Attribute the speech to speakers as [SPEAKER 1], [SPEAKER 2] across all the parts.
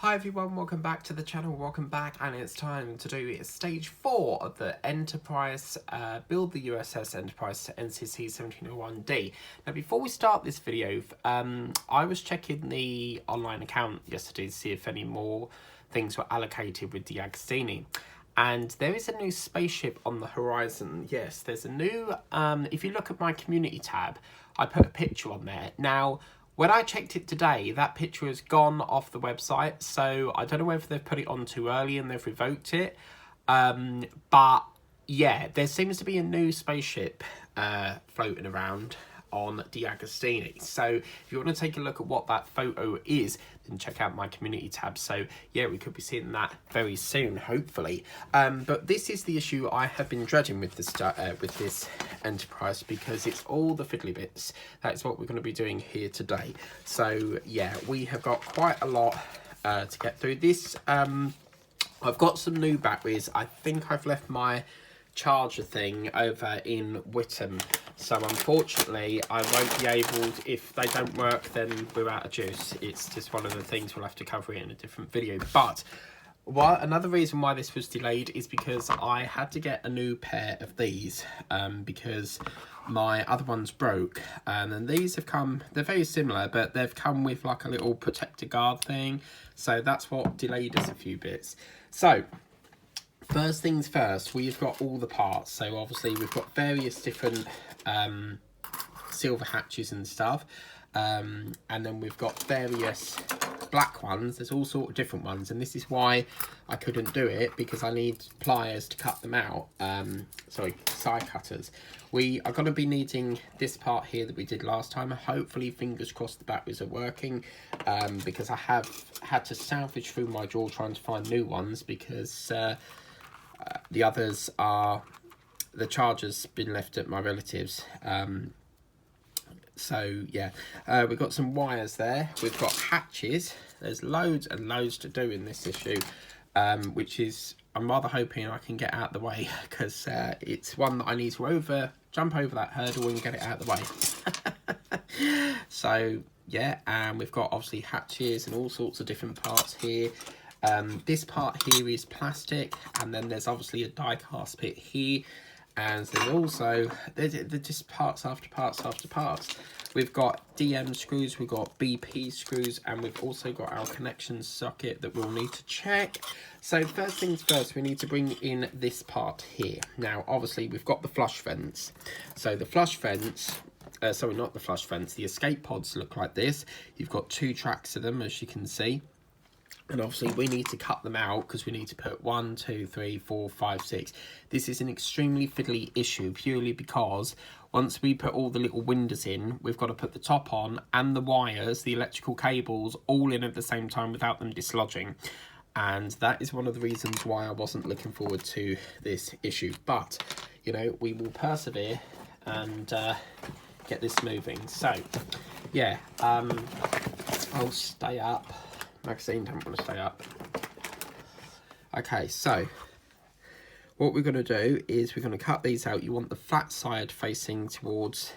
[SPEAKER 1] Hi everyone, welcome back to the channel, welcome back, and it's time to do stage 4 of the Enterprise, build the U.S.S. Enterprise to NCC-1701-D. Now before we start this video, I was checking the online account yesterday to see if any more things were allocated with the Agostini. And there is a new spaceship on the horizon. Yes, there's a new, if you look at my community tab, I put a picture on there. Now, when I checked it today, that picture has gone off the website, so I don't know whether they've put it on too early and they've revoked it. But yeah, there seems to be a new spaceship floating around on the Agostini. So if you want to take a look at what that photo is, then check out my community tab. So yeah, we could be seeing that very soon, hopefully. But this is the issue I have been dreading with this Enterprise, because it's all the fiddly bits. That's what we're going to be doing here today. So yeah, we have got quite a lot to get through this. I've got some new batteries. I think I've left my charger thing over in Whittam, so unfortunately I won't be able to, if they don't work then we're out of juice. It's just one of the things we'll have to cover in a different video. But another reason why this was delayed is because I had to get a new pair of these because my other ones broke, and then these have come, they're very similar, but they've come with like a little protector guard thing, so that's what delayed us a few bits. So first things first, we've got all the parts. So obviously we've got various different silver hatches and stuff, and then we've got various black ones. There's all sort of different ones, and this is why I couldn't do it, because I need pliers to cut them out. Sorry, side cutters. We are going to be needing this part here that we did last time. Hopefully, fingers crossed, the batteries are working, because I have had to salvage through my drawer trying to find new ones, because the others are, the charger's been left at my relatives. So yeah, we've got some wires there. We've got hatches. There's loads and loads to do in this issue, which is, I'm rather hoping I can get out of the way, because it's one that I need to jump over that hurdle and get it out of the way. So yeah, and we've got obviously hatches and all sorts of different parts here. This part here is plastic, and then there's obviously a die cast bit here, and there's also, they're just parts after parts after parts. We've got DM screws, we've got BP screws, and we've also got our connection socket that we'll need to check. So first things first, we need to bring in this part here. Now obviously we've got the flush vents. So the flush vents, sorry, not the flush vents, the escape pods look like this. You've got 2 tracks of them, as you can see. And obviously we need to cut them out, because we need to put 1, 2, 3, 4, 5, 6. This is an extremely fiddly issue, purely because once we put all the little windows in, we've got to put the top on and the wires, the electrical cables, all in at the same time without them dislodging. And that is one of the reasons why I wasn't looking forward to this issue. But, you know, we will persevere and get this moving. So, yeah, I'll stay up. Magazine don't want to stay up. Okay, so what we're going to do is we're going to cut these out. You want the flat side facing towards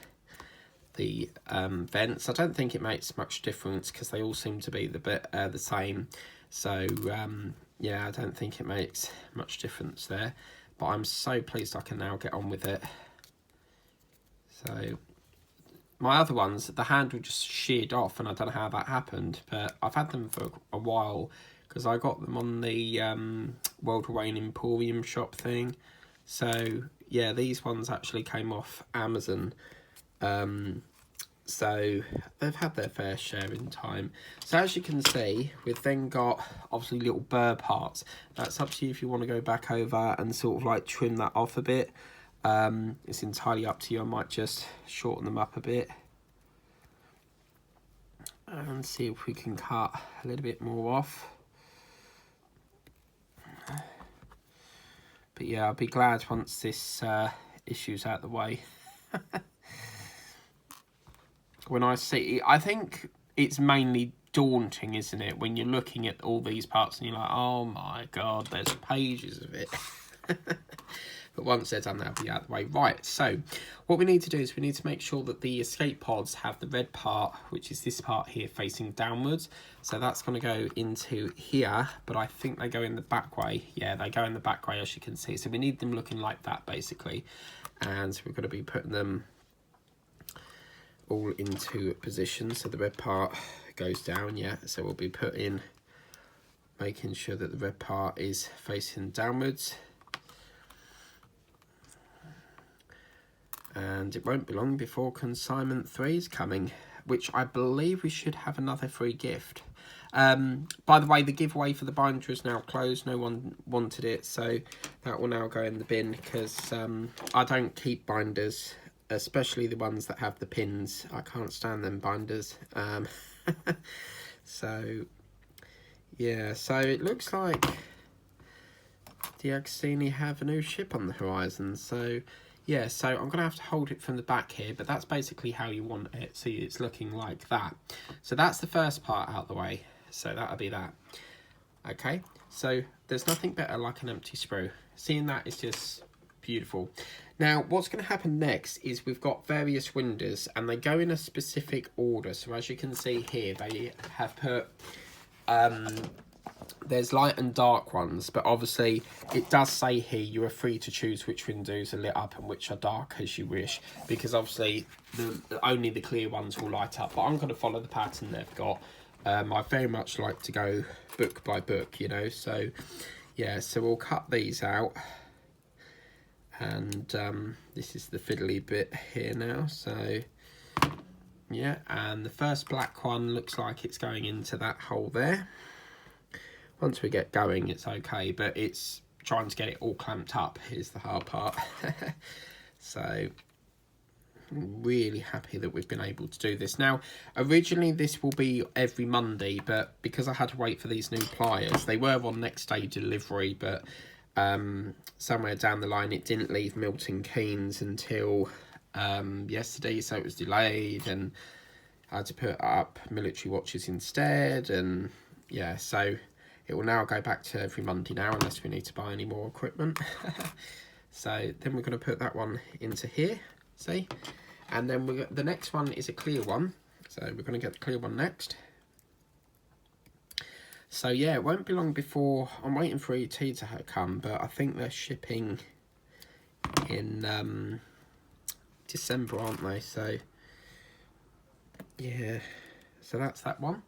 [SPEAKER 1] the vents. I don't think it makes much difference, because they all seem to be the same. So yeah, I don't think it makes much difference there. But I'm so pleased I can now get on with it. So my other ones, the handle just sheared off, and I don't know how that happened, but I've had them for a while, because I got them on the World of Wayne Emporium shop thing. So yeah, these ones actually came off Amazon. So they've had their fair share in time. So as you can see, we've then got obviously little burr parts. That's up to you if you want to go back over and sort of like trim that off a bit. It's entirely up to you. I might just shorten them up a bit and see if we can cut a little bit more off. But yeah, I'll be glad once this issue's out of the way. When I see, I think it's mainly daunting, isn't it, when you're looking at all these parts and you're like, oh my god, there's pages of it. But once they're done, they'll be out of the way. Right, so what we need to do is we need to make sure that the escape pods have the red part, which is this part here, facing downwards. So that's going to go into here, but I think they go in the back way. Yeah, they go in the back way, as you can see. So we need them looking like that, basically. And we're going to be putting them all into position. So the red part goes down, yeah. So we'll be making sure that the red part is facing downwards. And it won't be long before consignment 3 is coming, which I believe we should have another free gift. By the way, the giveaway for the binder is now closed. No one wanted it, so that will now go in the bin, because I don't keep binders, especially the ones that have the pins. I can't stand them binders. So yeah, so it looks like the Agostini have a new ship on the horizon. So yeah, so I'm going to have to hold it from the back here, but that's basically how you want it. See, it's looking like that. So that's the first part out the way. So that'll be that. Okay, so there's nothing better like an empty sprue. Seeing that is just beautiful. Now, what's going to happen next is we've got various windows, and they go in a specific order. So as you can see here, they have put... there's light and dark ones, but obviously it does say here you are free to choose which windows are lit up and which are dark as you wish, because obviously only the clear ones will light up. But I'm going to follow the pattern they've got. I very much like to go book by book, you know. So yeah, so we'll cut these out, and this is the fiddly bit here now. So yeah, and the first black one looks like it's going into that hole there. Once we get going, it's okay, but it's trying to get it all clamped up is the hard part. So I'm really happy that we've been able to do this. Now, originally this will be every Monday, but because I had to wait for these new pliers, they were on next day delivery, but somewhere down the line it didn't leave Milton Keynes until yesterday, so it was delayed, and I had to put up military watches instead. And yeah, so it will now go back to every Monday now, unless we need to buy any more equipment. So then we're going to put that one into here, see? And then the next one is a clear one. So we're going to get the clear one next. So yeah, it won't be long before... I'm waiting for ET to come, but I think they're shipping in December, aren't they? So yeah, so that's that one.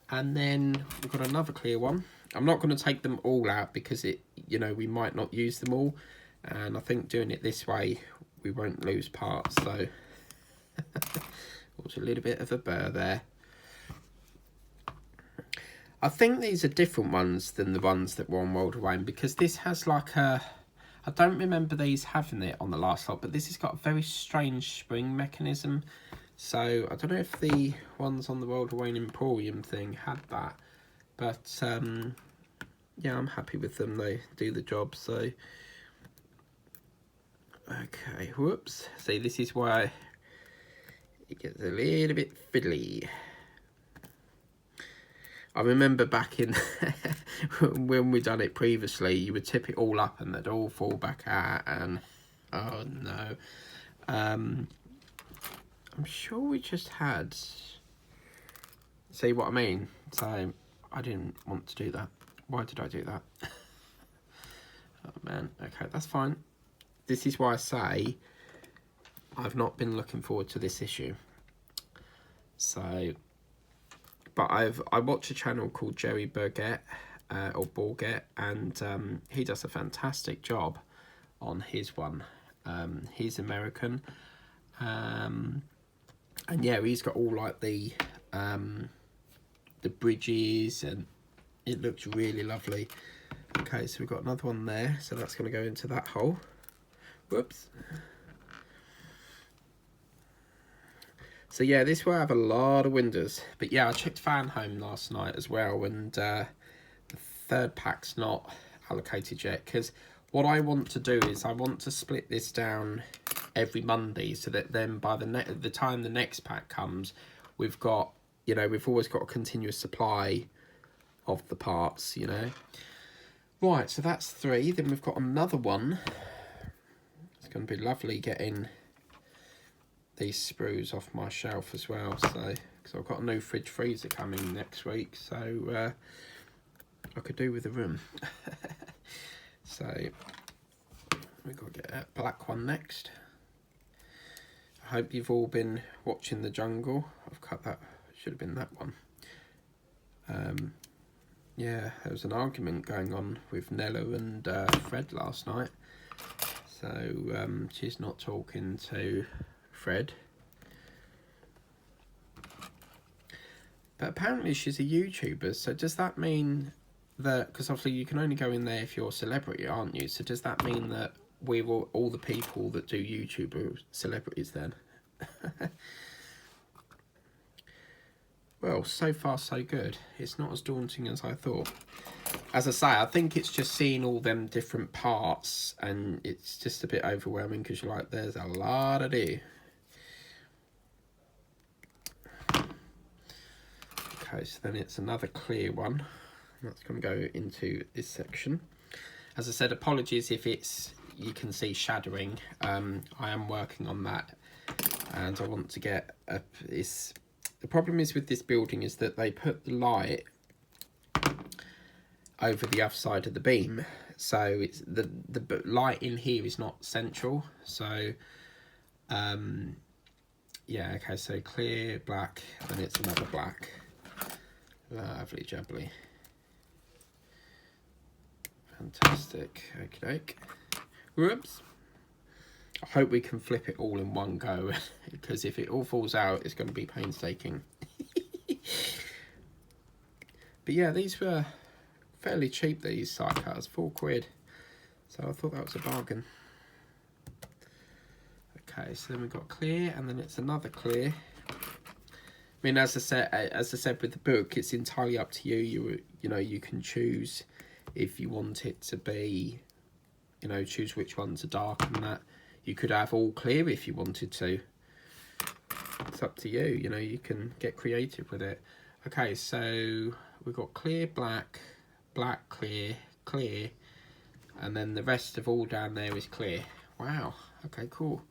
[SPEAKER 1] And then we've got another clear one. I'm not going to take them all out because we might not use them all, and I think doing it this way we won't lose parts. So was a little bit of a burr there. I think these are different ones than the ones that were on World of Wayne, because this has like a... I don't remember these having it on the last lot, but this has got a very strange spring mechanism. So I don't know if the ones on the World of Wayne Emporium thing had that, but yeah, I'm happy with them. They do the job. So okay, whoops. See, this is why it gets a little bit fiddly. I remember back in when we done it previously, you would tip it all up and they'd all fall back out, and oh no. I'm sure we just had... See what I mean? So I didn't want to do that. Why did I do that? Oh man, okay, that's fine. This is why I say I've not been looking forward to this issue. So, but I watch a channel called Jerry Burgett, or Borgett, and he does a fantastic job on his one. He's American, and yeah, he's got all like the bridges, and it looks really lovely. Okay, so we've got another one there, so that's going to go into that hole. Whoops. So yeah, this will have a lot of windows. But yeah, I checked Fan Home last night as well, and the third pack's not allocated yet, because what I want to do is I want to split this down every Monday, so that then by the time the next pack comes, we've got, we've always got a continuous supply of the parts, Right, so that's 3. Then we've got another one. going to be lovely getting these sprues off my shelf as well. So, because I've got a new fridge freezer coming next week, so I could do with a room. So we've got to get that black one next. I hope you've all been watching The Jungle. I've cut that, should have been that one. Yeah, there was an argument going on with Nella and Fred last night. So she's not talking to Fred. But apparently she's a YouTuber, so does that mean that, because obviously you can only go in there if you're a celebrity, aren't you? So does that mean that we're all the people that do YouTube are celebrities then? Well, so far so good. It's not as daunting as I thought. As I say, I think it's just seeing all them different parts, and it's just a bit overwhelming because you're like, there's a lot to do. Okay, so then it's another clear one. That's going to go into this section. As I said, apologies if you can see shadowing. I am working on that, and I want to get this. The problem is with this building is that they put the light over the other side of the beam, so it's the light in here is not central. So yeah, okay, so clear, black, and it's another black. Lovely jubbly. Fantastic. Okey-doke. Whoops. I hope we can flip it all in one go, because if it all falls out, it's going to be painstaking. But yeah, these were fairly cheap, these side cutters, £4. So I thought that was a bargain. Okay, so then we've got clear, and then it's another clear. I mean, as I said with the book, it's entirely up to you. You know, you can choose if you want it to be, you know, choose which ones are dark and that. You could have all clear if you wanted to. It's up to you. You know, you can get creative with it. Okay, so we've got clear, black, black, clear, clear, and then the rest of all down there is clear. Wow. Okay, cool.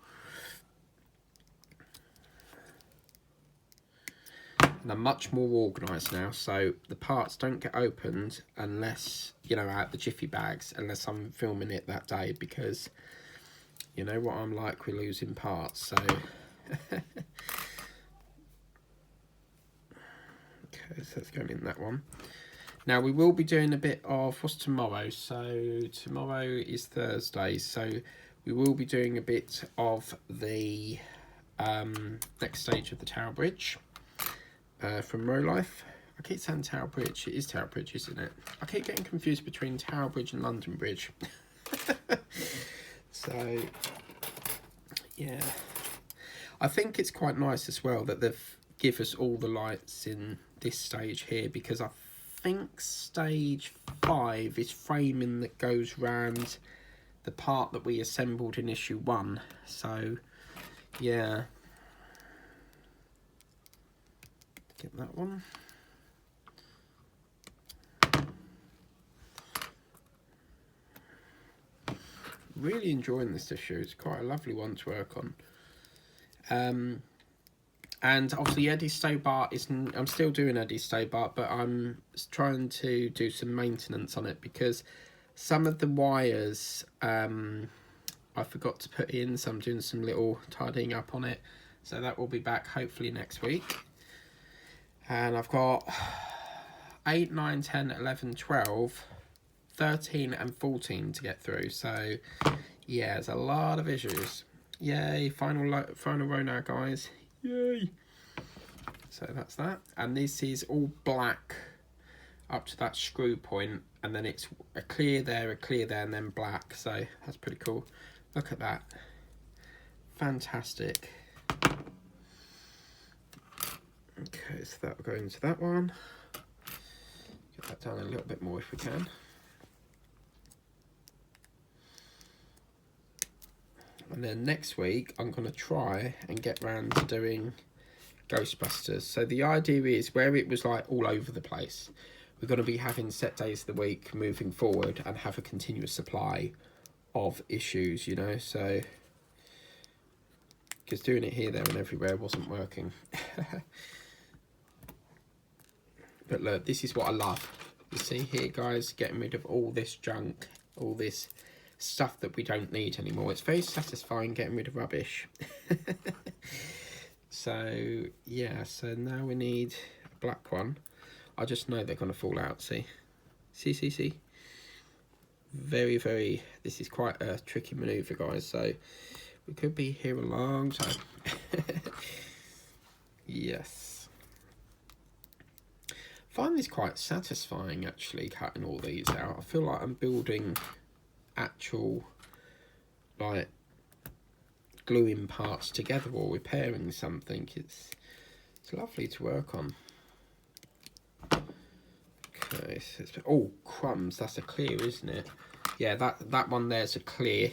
[SPEAKER 1] And I'm much more organised now, so the parts don't get opened unless, you know, out the jiffy bags, unless I'm filming it that day, because you know what I'm like with losing parts. So okay, so let's go in that one. Now we will be doing a bit of, what's tomorrow? So tomorrow is Thursday, so we will be doing a bit of the next stage of the Tower Bridge. From Row Life. I keep saying Tower Bridge. It is Tower Bridge, isn't it? I keep getting confused between Tower Bridge and London Bridge. So, yeah. I think it's quite nice as well that they've give us all the lights in this stage here, because I think stage 5 is framing that goes round the part that we assembled in issue 1. So, yeah. Get that one. Really enjoying this issue. It's quite a lovely one to work on. And obviously Eddie Stobart isn't. I'm still doing Eddie Stobart, but I'm trying to do some maintenance on it because some of the wires I forgot to put in, so I'm doing some little tidying up on it. So that will be back hopefully next week. And I've got 8, 9, 10, 11, 12, 13 and 14 to get through. So, yeah, there's a lot of issues. Yay, final row now, guys. Yay. So that's that. And this is all black up to that screw point. And then it's a clear there, and then black. So that's pretty cool. Look at that. Fantastic. Okay, so that'll go into that one. Get that down a little bit more if we can. And then next week, I'm going to try and get round to doing Ghostbusters. So the idea is, where it was like all over the place, we're going to be having set days of the week moving forward and have a continuous supply of issues, you know. So because doing it here, there and everywhere wasn't working. But look, this is what I love. You see here, guys, getting rid of all this junk, all this stuff that we don't need anymore. It's very satisfying getting rid of rubbish. So yeah, so now we need a black one. I just know they're going to fall out. See, very, very, this is quite a tricky maneuver, guys, so we could be here a long time. Yes, I find this quite satisfying, actually, cutting all these out. I feel like I'm building actual, like, gluing parts together or repairing something. It's lovely to work on. Okay, so it's, oh, crumbs, that's a clear, isn't it? Yeah, that one there's a clear.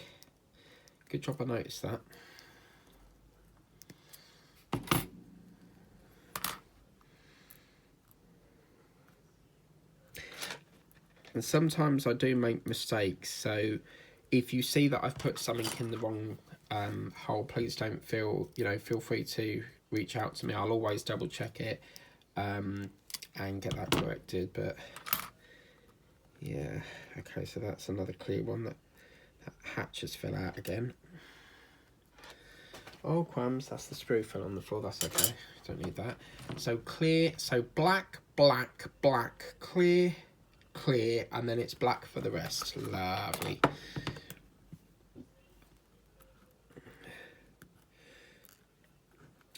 [SPEAKER 1] Good job I noticed that. And sometimes I do make mistakes, so if you see that I've put something in the wrong hole, please don't feel free to reach out to me. I'll always double check it and get that corrected. But yeah, okay, so that's another clear one. That hatch has fell out again. Oh, crumbs, that's the screw fell on the floor. That's okay, don't need that. So clear, so black, black, black, clear, clear, and then it's black for the rest. Lovely.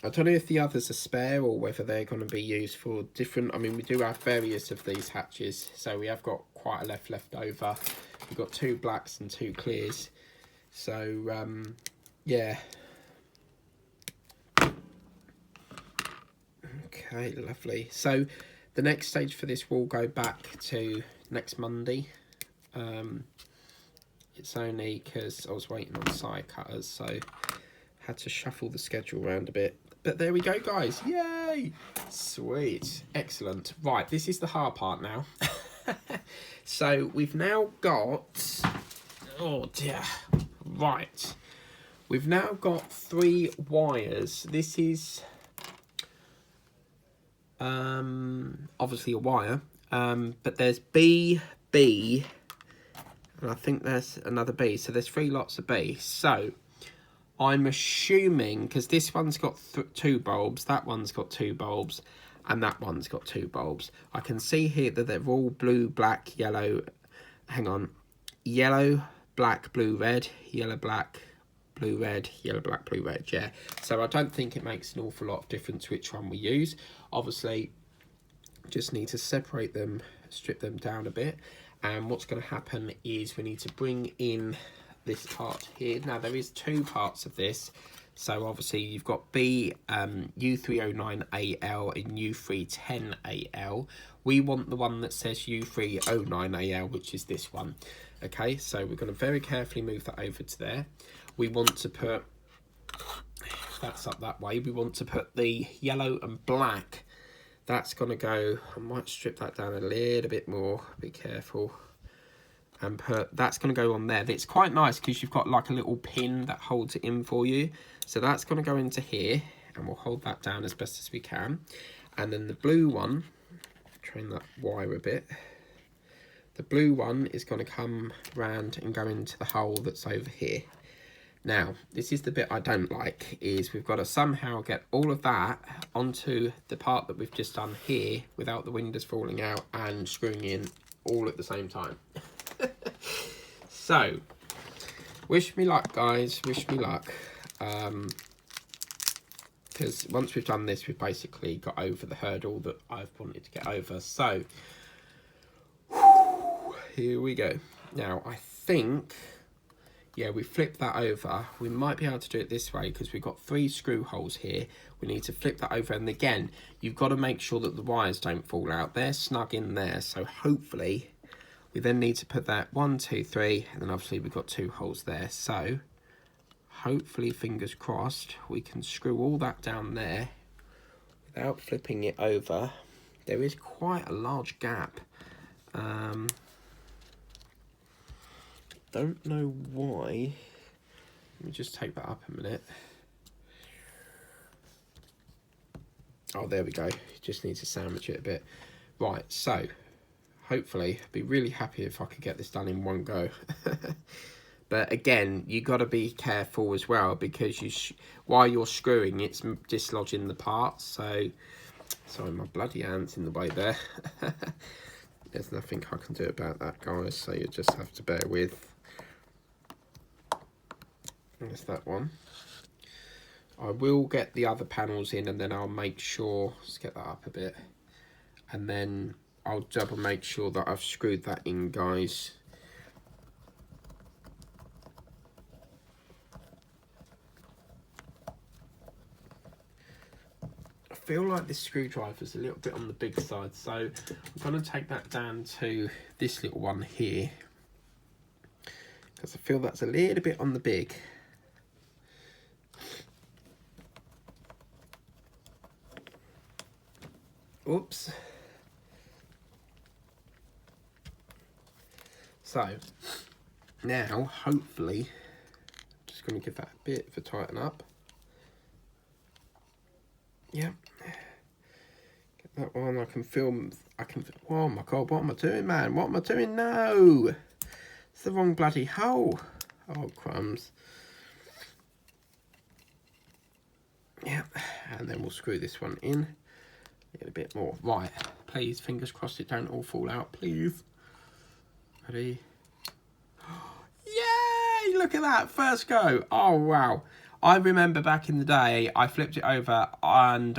[SPEAKER 1] I don't know if the others are spare or whether they're going to be used for different. I mean, we do have various of these hatches, so we have got quite a left over. We've got 2 blacks and 2 clears. So, yeah. Okay, lovely. So, the next stage for this will go back to next Monday. It's only because I was waiting on side cutters, so had to shuffle the schedule around a bit. But there we go, guys. Yay! Sweet. Excellent. Right, this is the hard part now. So we've now got... Oh, dear. Right. We've now got 3 wires. This is... obviously a wire. But there's B, B, and I think there's another B. So there's 3 lots of B. So... I'm assuming, because this one's got 2 bulbs, that one's got 2 bulbs, and that one's got 2 bulbs. I can see here that they're all blue, black, yellow, hang on, yellow, black, blue, red, yellow, black, blue, red, yellow, black, blue, red, yeah. So I don't think it makes an awful lot of difference which one we use. Obviously, just need to separate them, strip them down a bit, and what's going to happen is we need to bring in this part here. Now there is 2 parts of this, so obviously you've got B U309AL and U310AL. We want the one that says U309AL, which is this one. Okay, so we're going to very carefully move that over to there. We want to put, that's up that way, we want to put the yellow and black. That's going to go, I might strip that down a little bit more, be careful. And that's going to go on there. It's quite nice because you've got like a little pin that holds it in for you. So that's going to go into here, and we'll hold that down as best as we can. And then the blue one, train that wire a bit. The blue one is going to come round and go into the hole that's over here. Now, this is the bit I don't like, is we've got to somehow get all of that onto the part that we've just done here without the windows falling out and screwing in all at the same time. So, wish me luck, guys, wish me luck. Because once we've done this, we've basically got over the hurdle that I've wanted to get over. So, here we go. Now, I think, yeah, we flip that over. We might be able to do it this way because we've got 3 screw holes here. We need to flip that over. And again, you've got to make sure that the wires don't fall out. They're snug in there, so hopefully... We then need to put that 1, 2, 3, and then obviously we've got 2 holes there. So, hopefully, fingers crossed, we can screw all that down there without flipping it over. There is quite a large gap. Don't know why. Let me just take that up a minute. Oh, there we go. Just need to sandwich it a bit. Right, so hopefully I'd be really happy if I could get this done in one go. But again, you got to be careful as well, because while you're screwing, it's dislodging the parts. So, sorry, my bloody hand's in the way there. There's nothing I can do about that, guys. So you just have to bear with. There's that one. I will get the other panels in, and then I'll make sure, let's get that up a bit, and then I'll double make sure that I've screwed that in, guys. I feel like this screwdriver's a little bit on the big side, so I'm going to take that down to this little one here, because I feel that's a little bit on the big. Oops. So now, hopefully, I'm just going to give that a bit of a tighten up. Yep. Get that one. I can film. Oh my god! What am I doing, man? What am I doing? No, it's the wrong bloody hole. Oh crumbs. Yep. And then we'll screw this one in. Get a bit more. Right, please, fingers crossed it don't all fall out, please. Ready? Yay! Look at that, first go. Oh, wow. I remember back in the day, I flipped it over and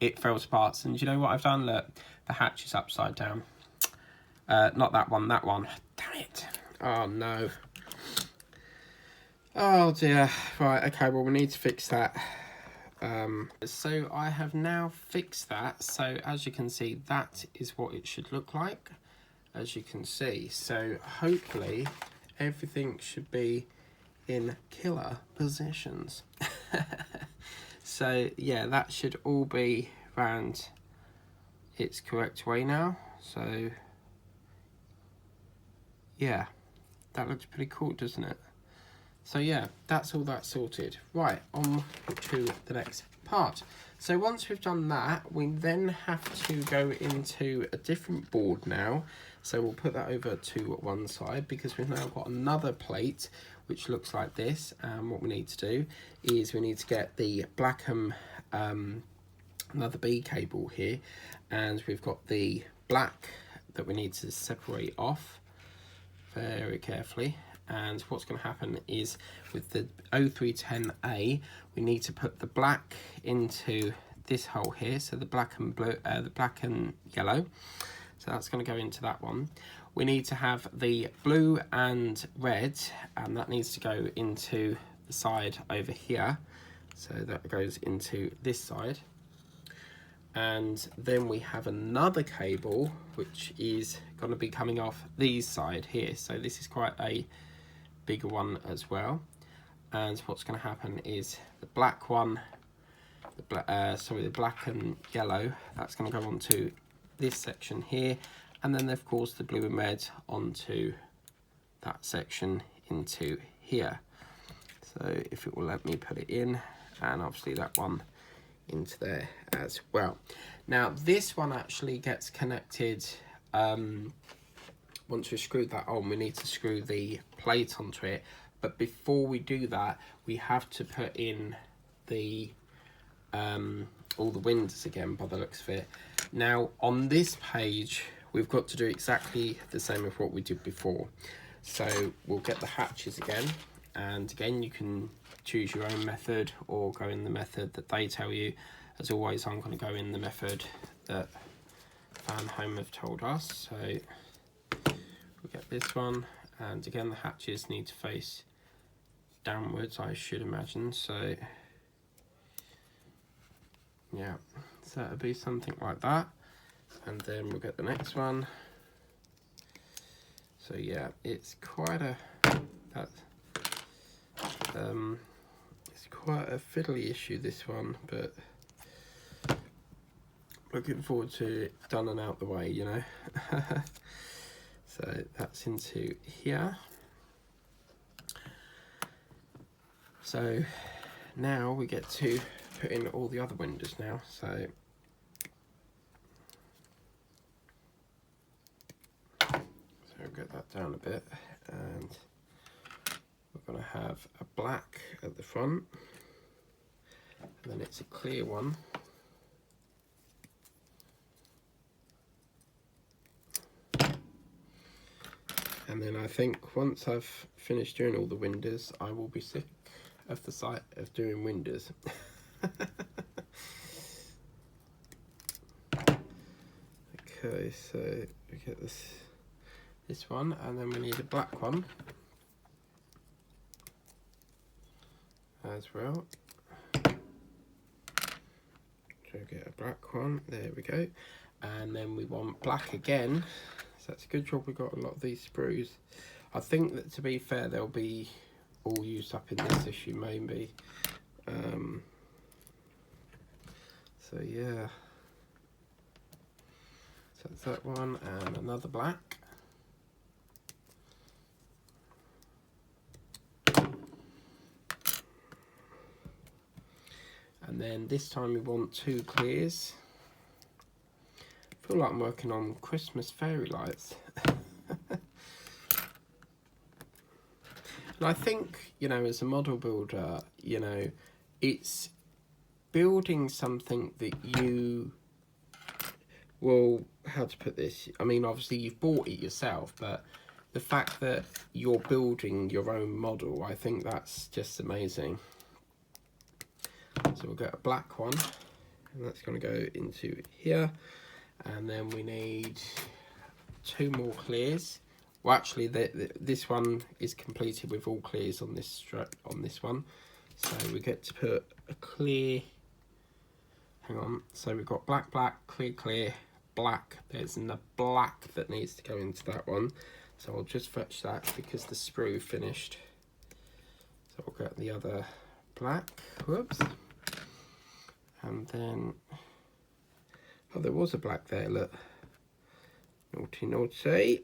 [SPEAKER 1] it fell to parts. And do you know what I've done? Look, the hatch is upside down. Not that one, that one. Damn it. Oh, no. Oh, dear. Right, okay, well, we need to fix that. So I have now fixed that, so as you can see, that is what it should look like, as you can see. So hopefully everything should be in killer positions. So yeah, that should all be round its correct way now. So yeah, that looks pretty cool, doesn't it? So yeah, that's all that sorted. Right, on to the next part. So once we've done that, we then have to go into a different board now. So we'll put that over to one side, because we've now got another plate which looks like this. And what we need to do is we need to get the Blackham another B cable here, and we've got the black that we need to separate off very carefully. And what's going to happen is with the 0310A, we need to put the black into this hole here. So the black and blue, the black and yellow. So that's going to go into that one. We need to have the blue and red, and that needs to go into the side over here. So that goes into this side. And then we have another cable which is going to be coming off these side here. So this is quite a bigger one as well. And what's going to happen is the black one, the black and yellow, that's going to go onto this section here, and then of course the blue and red onto that section into here. So if it will let me put it in, and obviously that one into there as well. Now this one actually gets connected, once we've screwed that on, we need to screw the plate onto it. But before we do that, we have to put in the all the windows again, by the looks of it. Now on this page, we've got to do exactly the same as what we did before. So we'll get the hatches again, and again you can choose your own method or go in the method that they tell you. As always, I'm going to go in the method that Fan Home have told us. So we'll get this one, and again the hatches need to face downwards, I should imagine. So yeah, so it'll be something like that, and then we'll get the next one. So yeah, it's quite a it's quite a fiddly issue, this one, but looking forward to it done and out the way, you know. So that's into here. So now we get to put in all the other windows now. So we'll get that down a bit, and we're going to have a black at the front, and then it's a clear one. And then I think once I've finished doing all the windows, I will be sick of the sight of doing windows. Okay, so we get this one, and then we need a black one as well. So get a black one, there we go. And then we want black again. So that's a good job we got a lot of these sprues. I think that, to be fair, they'll be all used up in this issue maybe. So yeah. So that's that one, and another black. And then this time we want 2 clears. I feel like I'm working on Christmas fairy lights. And I think, you know, as a model builder, you know, it's building something that you will, how to put this, I mean, obviously you've bought it yourself, but the fact that you're building your own model, I think that's just amazing. So we'll get a black one, and that's going to go into here. And then we need 2 more clears. Well, actually, this one is completed with all clears on this one. So we get to put a clear. Hang on. So we've got black, black, clear, clear, black. There's a black that needs to go into that one. So I'll just fetch that because the sprue finished. So we'll get the other black. Whoops. And then, oh, there was a black there, look. Naughty, naughty.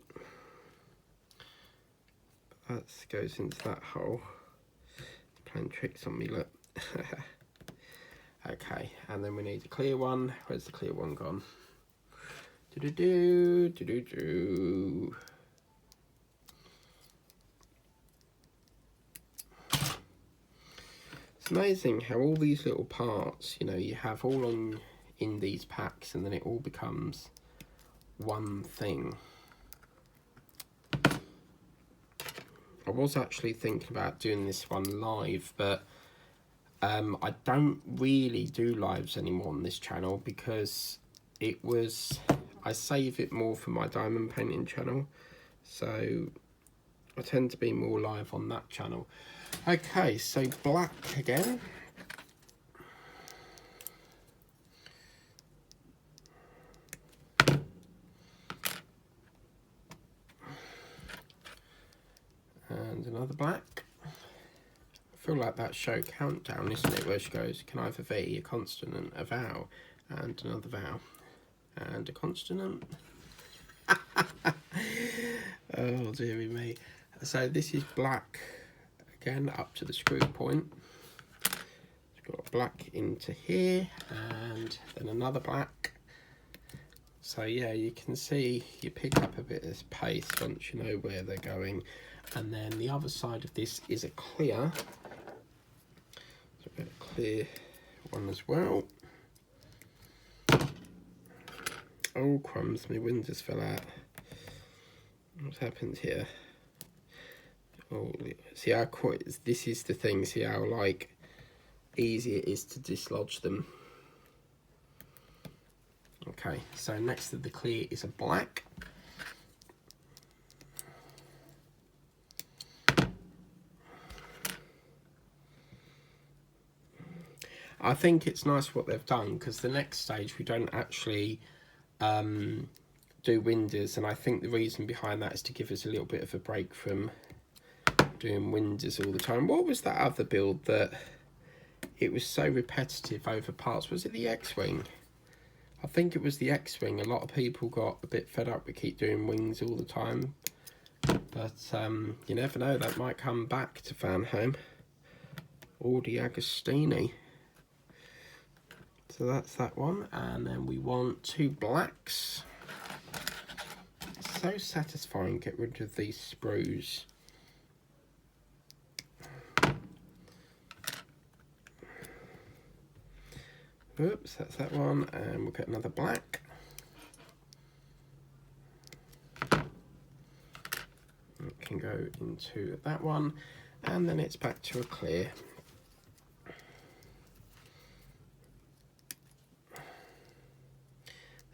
[SPEAKER 1] That goes into that hole. It's playing tricks on me, look. Okay, and then we need a clear one. Where's the clear one gone? Do-do-do, do-do-do. It's amazing how all these little parts, you know, you have all in these packs, and then it all becomes one thing. I was actually thinking about doing this one live, but I don't really do lives anymore on this channel because I save it more for my diamond painting channel, so I tend to be more live on that channel. Okay, so black again. And another black. I feel like that show Countdown, isn't it, where she goes, can I have a V, a consonant, a vowel, and another vowel, and a consonant. Oh dearie me. So this is black again up to the screw point. It's got black into here, and then another black. So yeah, you can see you pick up a bit of pace once you know where they're going. And then the other side of this is a clear. So we've got a clear one as well. Oh crumbs, my windows fell out. What's happened here? Oh, see how quick, this is the thing, see how like easy it is to dislodge them. Okay, so next to the clear is a black. I think it's nice what they've done, because the next stage we don't actually do windows, and I think the reason behind that is to give us a little bit of a break from doing windows all the time. What was that other build that it was so repetitive over parts? Was it the X-Wing? I think it was the X-Wing. A lot of people got a bit fed up with keep doing wings all the time, but you never know, that might come back to fan home. Or the Agostini. So that's that one, and then we want 2 blacks. It's so satisfying to get rid of these sprues. Oops, that's that one, and we'll get another black. It can go into that one, and then it's back to a clear.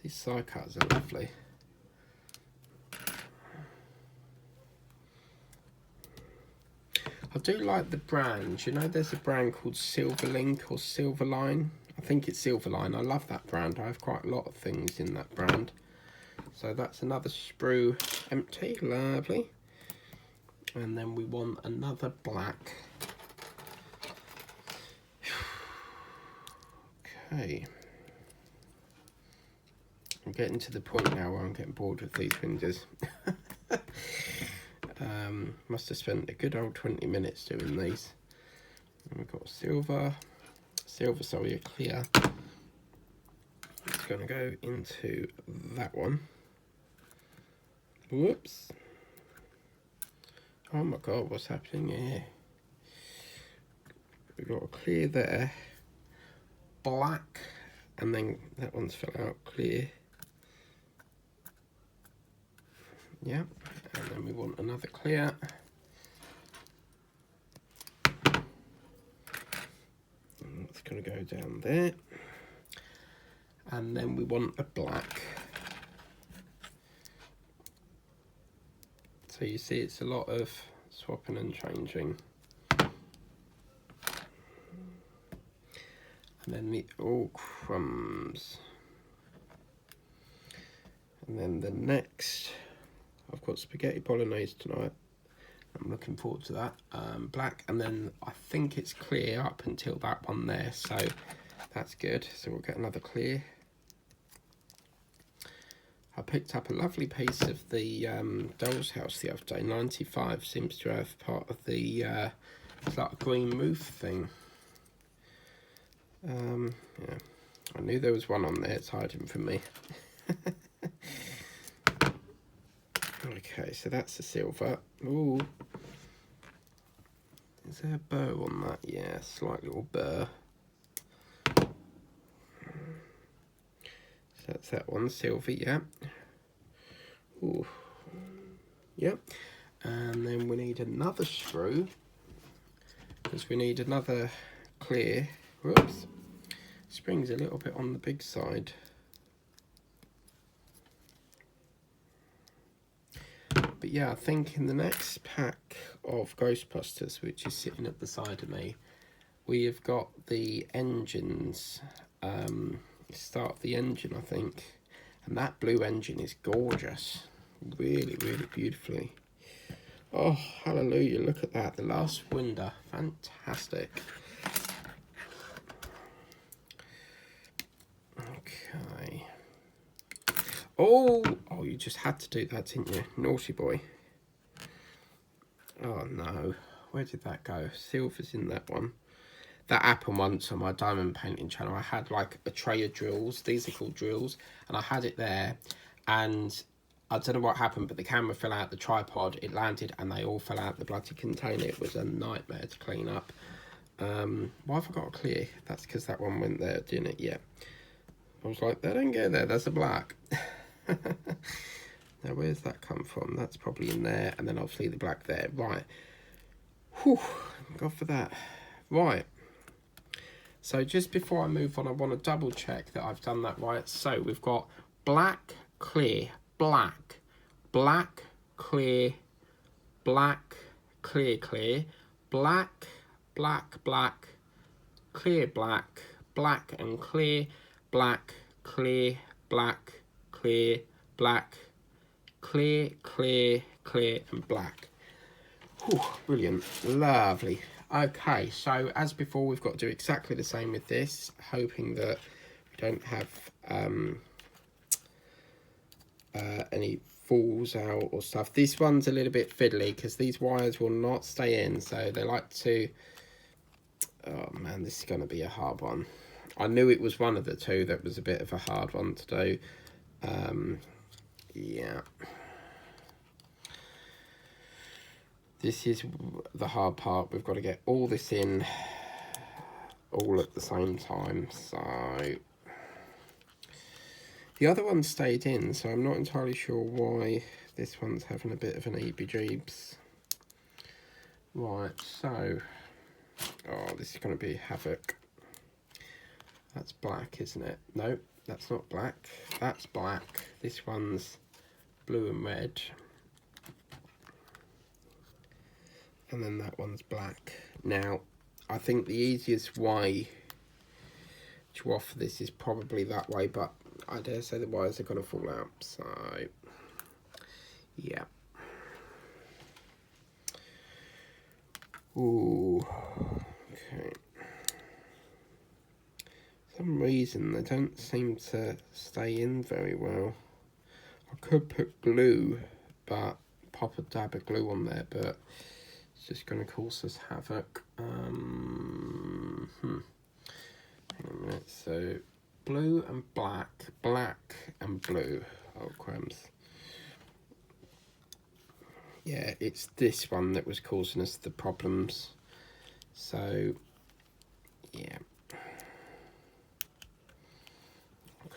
[SPEAKER 1] These side cuts are lovely. I do like the brand. You know, there's a brand called Silverlink or Silverline. I think it's Silverline. I love that brand. I have quite a lot of things in that brand. So that's another sprue empty. Lovely. And then we want another black. Okay. I'm getting to the point now where I'm getting bored with these windows. Must have spent a good old 20 minutes doing these. And we've got silver, sorry, a clear. It's going to go into that one. Whoops. Oh my god, what's happening here? We've got a clear there, black, and then that one's fell out, clear. Yeah, and then we want another clear. It's going to go down there. And then we want a black. So you see it's a lot of swapping and changing. And then the, oh crumbs. And then the next, I've got spaghetti bolognese tonight. I'm looking forward to that. Black, and then I think it's clear up until that one there, so that's good. So we'll get another clear. I picked up a lovely piece of the doll's house the other day. 95 seems to have part of the it's like a green roof thing. Yeah, I knew there was one on there. It's hiding from me. Okay, so that's the silver. Ooh. Is there a burr on that? Yeah, slight little burr. So that's that one, silver, yeah. Ooh. Yep. And then we need another sprue, because we need another clear. Whoops. Spring's a little bit on the big side. But yeah, I think in the next pack of Ghostbusters, which is sitting at the side of me, we have got the engines, start of the engine, I think. And that blue engine is gorgeous. Really, really beautifully. Oh, hallelujah, look at that. The last window, fantastic. Okay. Oh, you just had to do that, didn't you? Naughty boy. Oh no, where did that go? Silver's in that one. That happened once on my diamond painting channel. I had like a tray of drills. These are called drills. And I had it there. And I don't know what happened, but the camera fell out the tripod. It landed and they all fell out the bloody container. It was a nightmare to clean up. Why have I got a clear? That's because that one went there, didn't it? Yeah. I was like, they don't go there. That's a black. Now, where's that come from? That's probably in there. And then obviously the black there. Right. Whew. Go for that. Right. So just before I move on, I want to double check that I've done that right. So we've got black, clear, black, black, clear, black, clear, clear, black, black, black, clear, black, black and clear, black, clear, black, clear, black, clear, clear, clear and black. Whew, brilliant, lovely. Okay, so as before, we've got to do exactly the same with this, hoping that we don't have any falls out or stuff. This one's a little bit fiddly because these wires will not stay in, so they like to... Oh man, this is going to be a hard one. I knew it was one of the two that was a bit of a hard one to do. Yeah. This is the hard part. We've got to get all this in all at the same time. So the other one stayed in, so I'm not entirely sure why this one's having a bit of an heebie-jeebs. Right, so... Oh, this is going to be havoc. That's black, isn't it? No, that's not black. That's black. This one's blue and red. And then that one's black. Now, I think the easiest way to offer this is probably that way, but I dare say the wires are going to fall out. So, yeah. Ooh, okay. For some reason they don't seem to stay in very well. I could put glue, but pop a dab of glue on there, but it's just going to cause us havoc. Hang on a minute. So blue and black, black and blue. Oh crumbs. Yeah, it's this one that was causing us the problems. So, yeah.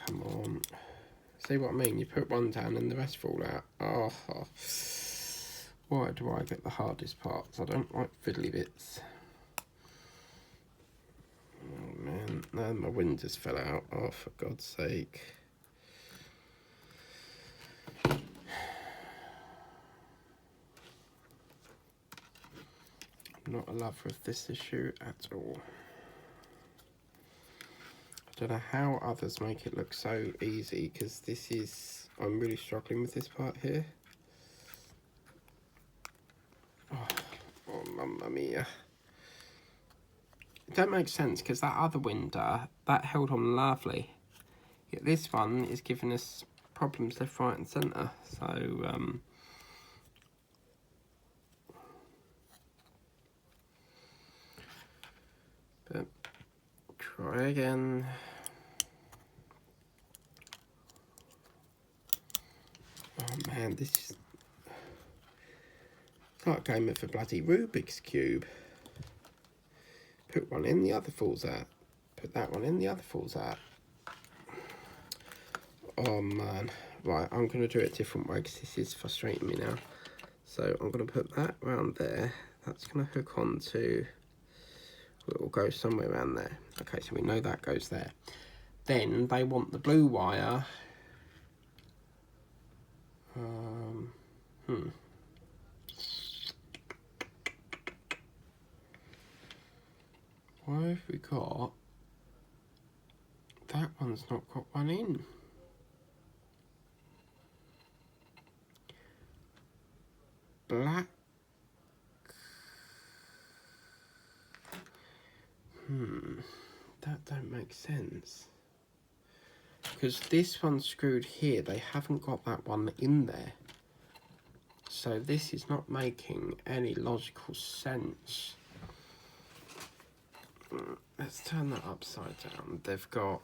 [SPEAKER 1] Come on. See what I mean? You put one down and the rest fall out. Oh. Why do I get the hardest parts? I don't like fiddly bits. Oh, man. No, my wind just fell out. Oh, for God's sake. Not a lover of this issue at all. I don't know how others make it look so easy, because this is, I'm really struggling with this part here. Oh mamma mia. It don't make sense, because that other window, that held on lovely. Yet this one is giving us problems left, right and centre. So, but try again. Oh man, this is like a game of a bloody Rubik's Cube. Put one in, the other falls out. Put that one in, the other falls out. Oh man. Right, I'm going to do it a different way because this is frustrating me now. So I'm going to put that around there. That's going to hook on to... It will go somewhere around there. Okay, so we know that goes there. Then they want the blue wire. Why have we got... That one's not got one in. Black. That don't make sense. Because this one's screwed here, they haven't got that one in there. So this is not making any logical sense. Let's turn that upside down. They've got...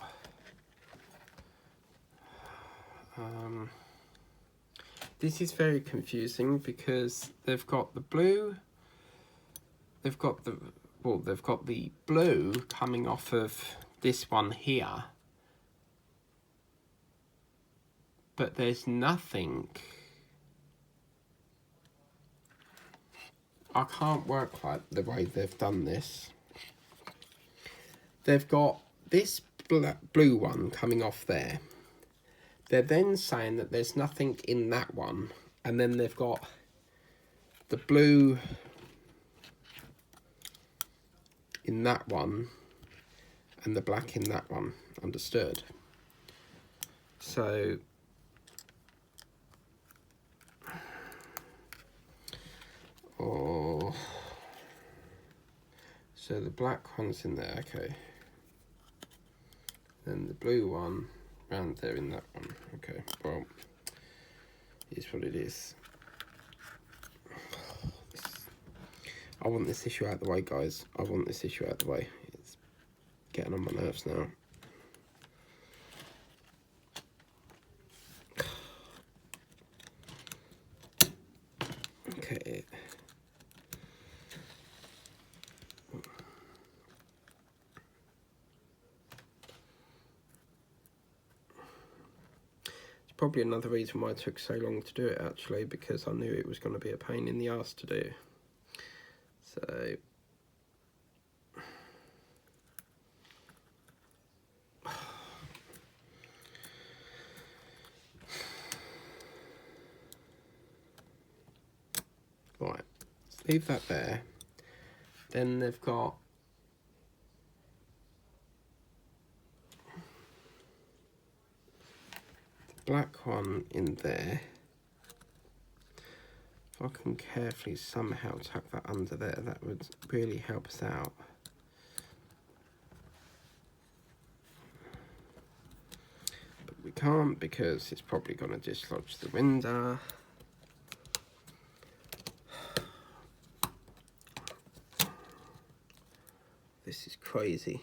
[SPEAKER 1] this is very confusing because they've got the blue, they've got the blue coming off of this one here, but there's nothing. I can't work like the way they've done this. They've got this blue one coming off there. They're then saying that there's nothing in that one, and then they've got the blue in that one and the black in that one. Understood? So so the black one's in there, okay. Then the blue one round there in that one. Okay, well, it's what it is. I want this issue out of the way, guys. I want this issue out of the way. It's getting on my nerves now. look at it. It's probably another reason why it took so long to do it, actually, because I knew it was going to be a pain in the arse to do. So right, let's leave that there. Then they've got the black one in there. If I can carefully somehow tuck that under there, that would really help us out. But we can't because it's probably going to dislodge the window. This is crazy.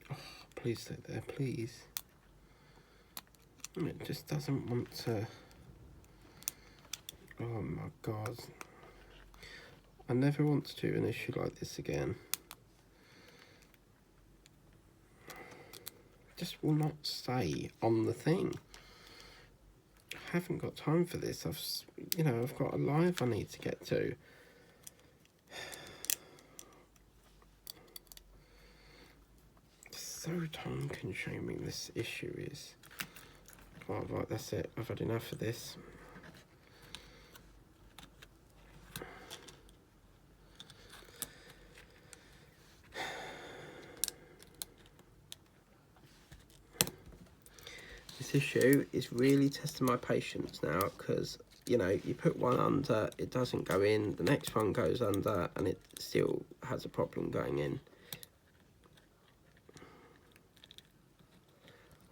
[SPEAKER 1] Oh, please stay there, please. It just doesn't want to. Oh my god. I never want to do an issue like this again. Just will not stay on the thing. I haven't got time for this. I've got a live I need to get to. So time consuming this issue is. Oh, right, that's it. I've had enough of this. This issue is really testing my patience now, because, you know, you put one under, it doesn't go in, the next one goes under, and it still has a problem going in.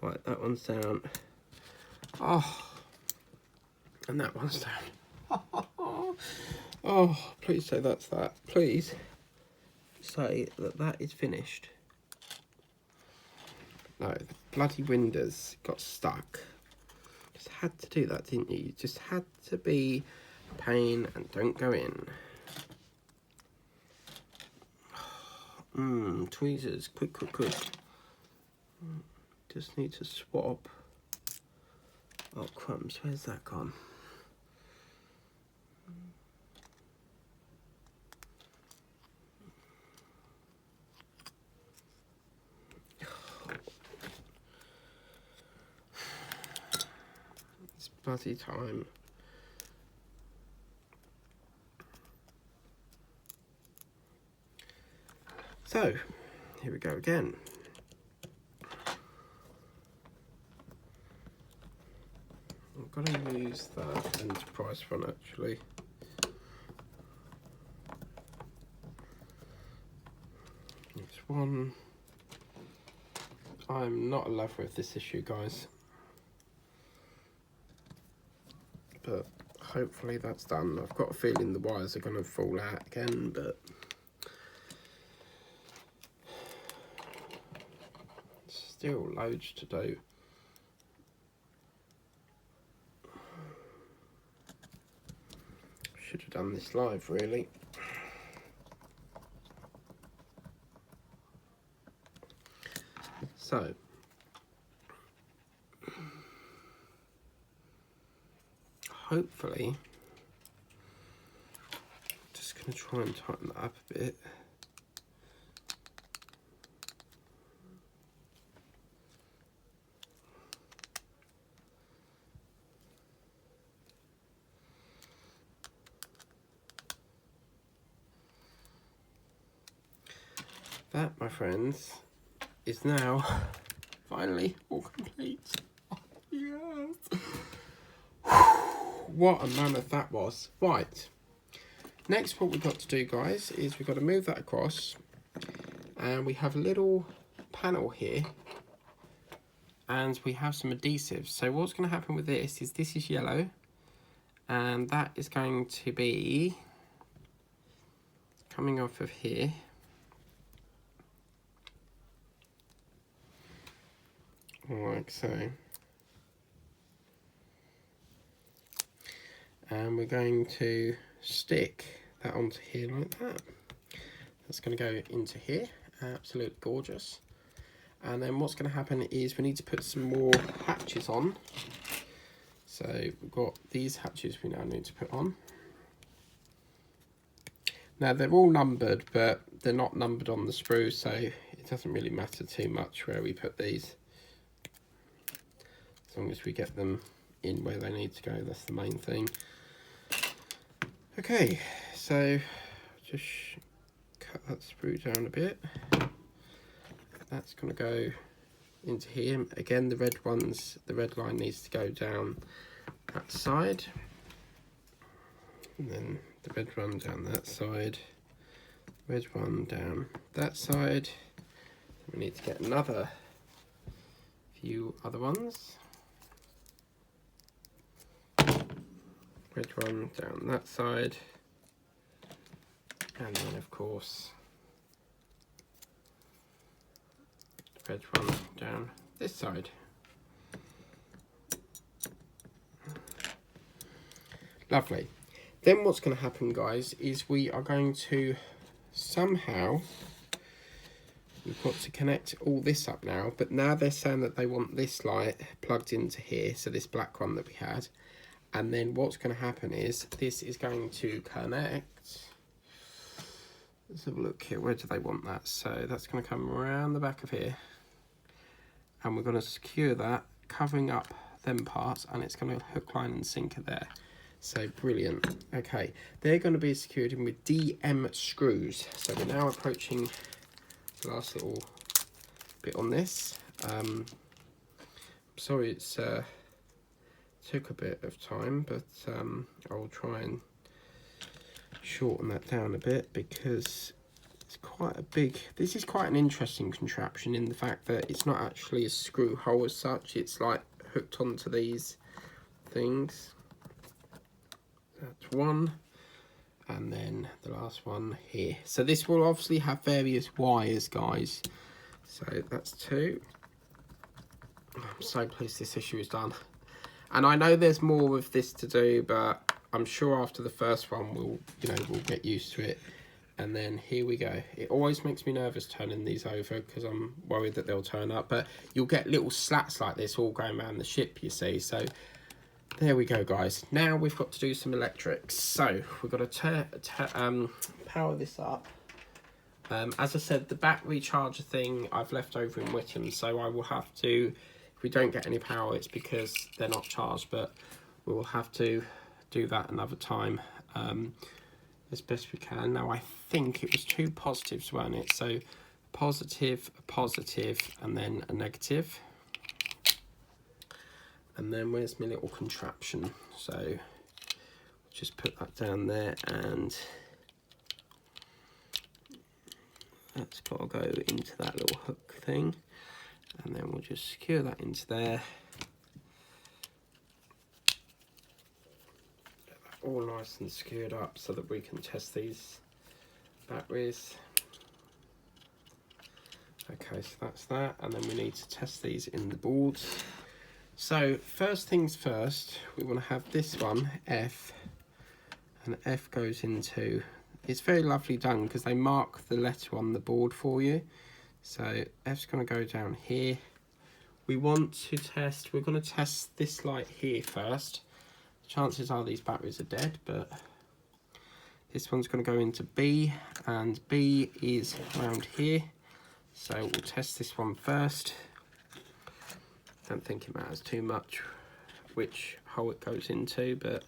[SPEAKER 1] Right, that one's down. Oh, and that one's down. Oh, please say that's that. Please say that that is finished. No, the bloody windows got stuck. Just had to do that, didn't you? You just had to be a pain and don't go in. Tweezers, quick. Just need to swap. Oh, crumbs, where's that gone? It's bloody time. So, here we go again. I'm going to use that Enterprise one actually. It's one. I'm not in love with this issue, guys. But hopefully that's done. I've got a feeling the wires are going to fall out again, but still loads to do. Should have done this live, really. So, hopefully, just going to try and tighten that up a bit. That, my friends, is now finally all complete. Oh, yes. What a mammoth that was. Right. Next, what we've got to do, guys, is we've got to move that across. And we have a little panel here, and we have some adhesives. So what's going to happen with this is yellow, and that is going to be coming off of here. Like so. And we're going to stick that onto here like that. That's going to go into here. Absolutely gorgeous. And then what's going to happen is we need to put some more hatches on. So we've got these hatches we now need to put on. Now they're all numbered, but they're not numbered on the sprue, so it doesn't really matter too much where we put these. As long as we get them in where they need to go, that's the main thing. Okay, so just cut that sprue down a bit. That's going to go into here. Again, the red line needs to go down that side. And then the red one down that side. Red one down that side. We need to get another few other ones. Red one down that side. And then of course red one down this side. Lovely. Then what's going to happen, guys, is we are going to somehow, we've got to connect all this up now, but now they're saying that they want this light plugged into here, so this black one that we had. And then what's going to happen is this is going to connect. Let's have a look here. Where do they want that? So that's going to come around the back of here. And we're going to secure that, covering up them parts, and it's going to hook, line and sinker there. So brilliant. Okay, they're going to be secured in with DM screws. So we're now approaching the last little bit on this. Sorry it's took a bit of time, but I'll try and shorten that down a bit because it's quite a big, this is quite an interesting contraption in the fact that it's not actually a screw hole as such, it's like hooked onto these things. That's one, and then the last one here. So this will obviously have various wires, guys. So that's two. I'm so pleased this issue is done. And I know there's more with this to do, but I'm sure after the first one we'll get used to it. And then here we go. It always makes me nervous turning these over because I'm worried that they'll turn up, but you'll get little slats like this all going around the ship, you see. So there we go, guys. Now we've got to do some electrics. So we've got to power this up. As I said, the battery charger thing I've left over in Whittam, so I will have to, if we don't get any power, it's because they're not charged, but we will have to do that another time as best we can. Now I think it was two positives, weren't it? So positive, a positive, and then a negative. And then where's my little contraption? So just put that down there, and that's got to go into that little hook thing, and then we'll just secure that into there. Get that all nice and secured up so that we can test these batteries. Okay, so that's that, and then we need to test these in the boards. So first things first, we want to have this one, F, and F goes into, it's very lovely done because they mark the letter on the board for you. So F's going to go down here. We want to test, we're going to test this light here first. Chances are these batteries are dead, but this one's going to go into B, and B is around here. So we'll test this one first. Don't think it matters too much which hole it goes into, but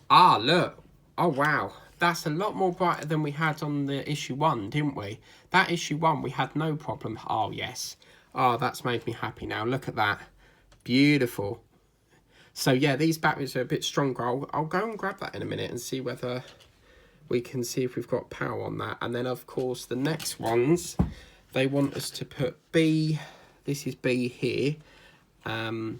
[SPEAKER 1] ah, look, oh wow, that's a lot more brighter than we had on the issue 1, didn't we? That issue 1 we had no problem. Oh yes, oh, that's made me happy now. Look at that, beautiful. So yeah, these batteries are a bit stronger. I'll go and grab that in a minute and see whether we can see if we've got power on that. And then of course the next ones, they want us to put B, this is B here. I'm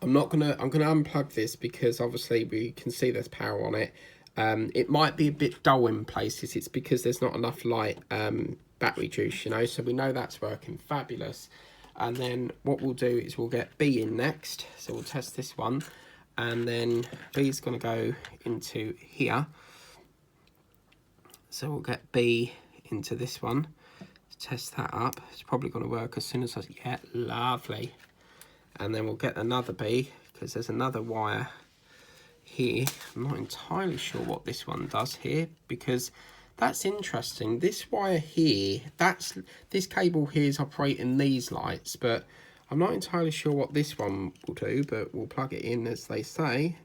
[SPEAKER 1] gonna unplug this because obviously we can see there's power on it. It might be a bit dull in places. It's because there's not enough light battery juice, you know, so we know that's working fabulous. And then what we'll do is we'll get B in next, so we'll test this one, and then B is going to go into here, so we'll get B into this one, test that up. It's probably going to work as soon as yeah, lovely. And then we'll get another B because there's another wire here. I'm not entirely sure what this one does here, because that's interesting. This wire here, this cable here is operating these lights, but I'm not entirely sure what this one will do, but we'll plug it in as they say.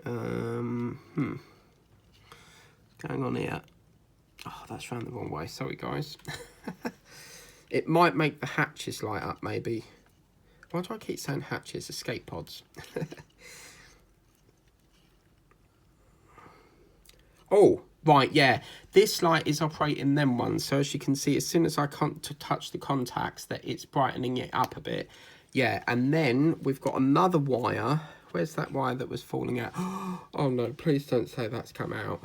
[SPEAKER 1] Going on here. Oh, that's round the wrong way. Sorry, guys. It might make the hatches light up, maybe. Why do I keep saying hatches? Escape pods. Oh, right, yeah. This light is operating them ones. So as you can see, as soon as I can't touch the contacts, that it's brightening it up a bit. Yeah, and then we've got another wire. Where's that wire that was falling out? Oh, no, please don't say that's come out.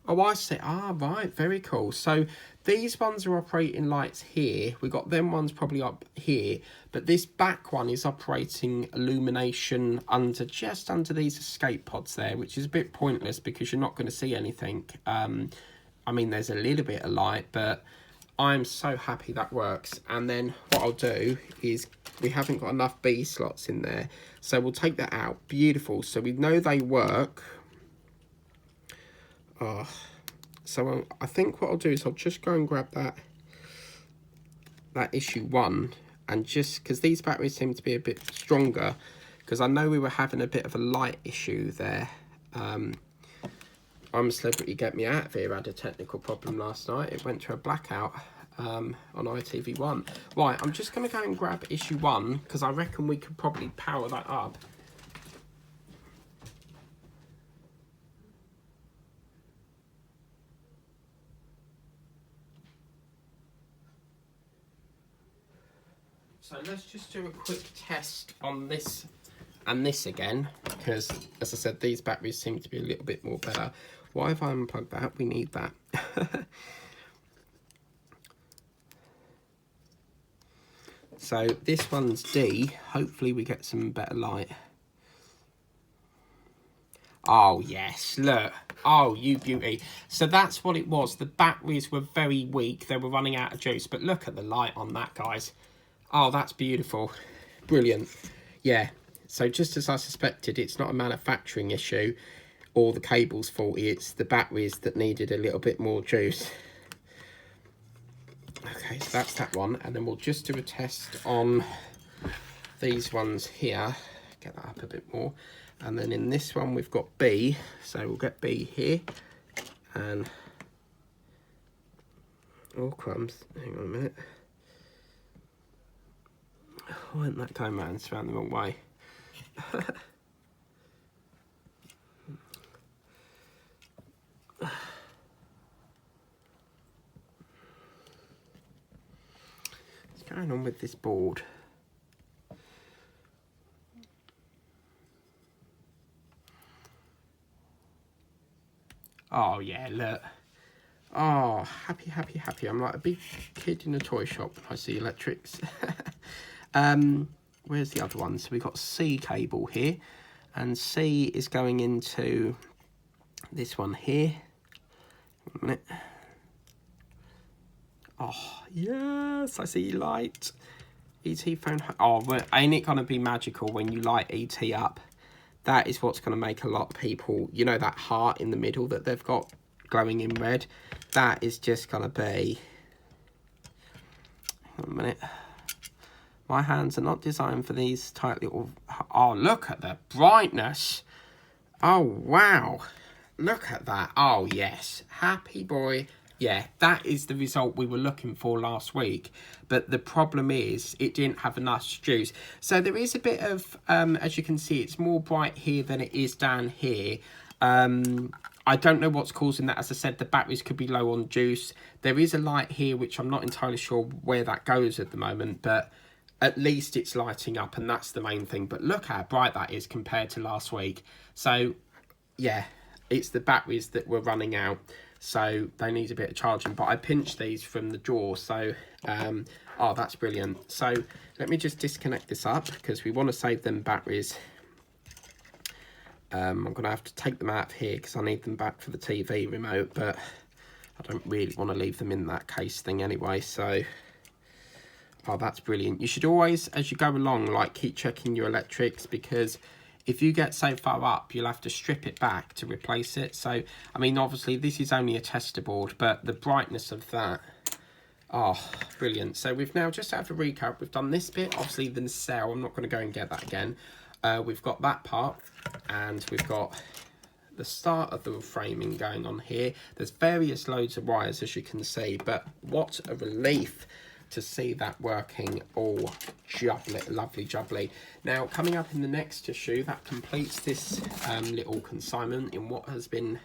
[SPEAKER 1] Oh, I see. Ah, right. Very cool. So these ones are operating lights here. We got them ones probably up here. But this back one is operating illumination just under these escape pods there, which is a bit pointless because you're not going to see anything. I mean, there's a little bit of light, but I'm so happy that works. And then what I'll do is we haven't got enough B slots in there. So we'll take that out. Beautiful. So we know they work. So I think what I'll do is I'll just go and grab that issue 1, and just because these batteries seem to be a bit stronger, because I know we were having a bit of a light issue there. I'm a Celebrity Get Me Out of Here had a technical problem last night. It went to a blackout on ITV1. Right, I'm just going to go and grab issue 1 because I reckon we could probably power that up. So let's just do a quick test on this and this again, because as I said, these batteries seem to be a little bit more better. Why have I unplugged that? We need that. So this one's D. Hopefully we get some better light. Oh yes, look. Oh, you beauty. So that's what it was. The batteries were very weak. They were running out of juice, but look at the light on that, guys. Oh, that's beautiful. Brilliant. Yeah, so just as I suspected, it's not a manufacturing issue or the cable's faulty. It's the batteries that needed a little bit more juice. Okay, so that's that one. And then we'll just do a test on these ones here. Get that up a bit more. And then in this one, we've got B. So we'll get B here. And... oh, crumbs. Hang on a minute. Why isn't that going round? It's round the wrong way. What's going on with this board? Oh yeah, look. Oh, happy, happy, happy. I'm like a big kid in a toy shop when I see electrics. Where's the other one? So we've got C cable here, and C is going into this one here. 1 minute. Oh, yes, I see light. ET phone. Oh, but ain't it going to be magical when you light ET up? That is what's going to make a lot of people, you know, that heart in the middle that they've got glowing in red. That is just going to be... 1 minute. My hands are not designed for these tight little... oh, look at the brightness. Oh, wow. Look at that. Oh, yes. Happy boy. Yeah, that is the result we were looking for last week. But the problem is it didn't have enough juice. So there is a bit of, as you can see, it's more bright here than it is down here. I don't know what's causing that. As I said, the batteries could be low on juice. There is a light here, which I'm not entirely sure where that goes at the moment, but at least it's lighting up, and that's the main thing. But look how bright that is compared to last week. So, yeah, it's the batteries that were running out, so they need a bit of charging. But I pinched these from the drawer, so, oh, that's brilliant. So let me just disconnect this up, because we want to save them batteries. I'm going to have to take them out of here because I need them back for the TV remote, but I don't really want to leave them in that case thing anyway. So, oh, that's brilliant. You should always, as you go along, like, keep checking your electrics, because if you get so far up, you'll have to strip it back to replace it. So, I mean, obviously this is only a tester board, but the brightness of that, oh, brilliant. So we've now, just out of a recap, we've done this bit, obviously the nacelle. I'm not going to go and get that again. We've got that part, and we've got the start of the framing going on here. There's various loads of wires, as you can see, but what a relief to see that working all jubbly, lovely jubbly. Now, coming up in the next issue, that completes this little consignment in what has been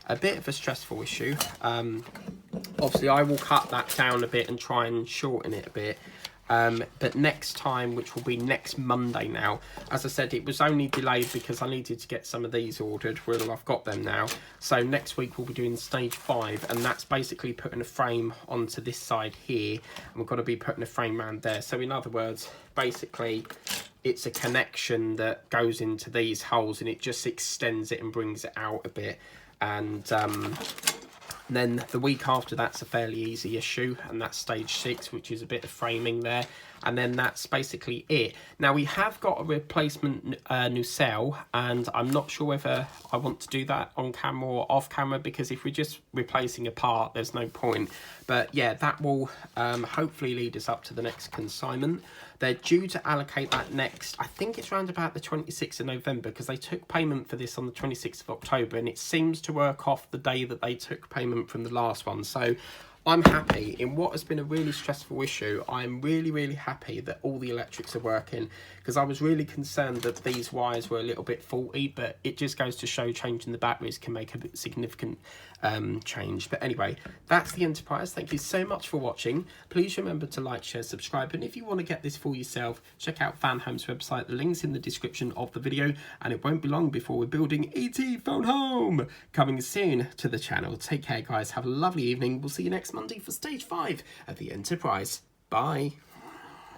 [SPEAKER 1] a bit of a stressful issue. Obviously, I will cut that down a bit and try and shorten it a bit. But next time, which will be next Monday now, as I said, it was only delayed because I needed to get some of these ordered. Well, I've got them now. So next week we'll be doing stage 5, and that's basically putting a frame onto this side here, and we've got to be putting a frame around there. So in other words, basically it's a connection that goes into these holes, and it just extends it and brings it out a bit. And then the week after, that's a fairly easy issue, and that's stage 6, which is a bit of framing there. And then that's basically it. Now, we have got a replacement nacelle, and I'm not sure whether I want to do that on camera or off camera, because if we're just replacing a part, there's no point. But yeah, that will hopefully lead us up to the next consignment. They're due to allocate that next, I think it's around about the 26th of November, because they took payment for this on the 26th of October, and it seems to work off the day that they took payment from the last one. So I'm happy. In what has been a really stressful issue, I'm really, really happy that all the electrics are working, because I was really concerned that these wires were a little bit faulty, but it just goes to show changing the batteries can make a significant change. But anyway, that's the Enterprise. Thank you so much for watching. Please remember to like, share, subscribe, and if you want to get this for yourself, check out FanHome's website. The link's in the description of the video, and it won't be long before we're building ET Phone Home, coming soon to the channel. Take care, guys. Have a lovely evening. We'll see you next Monday for stage 5 of the Enterprise. Bye.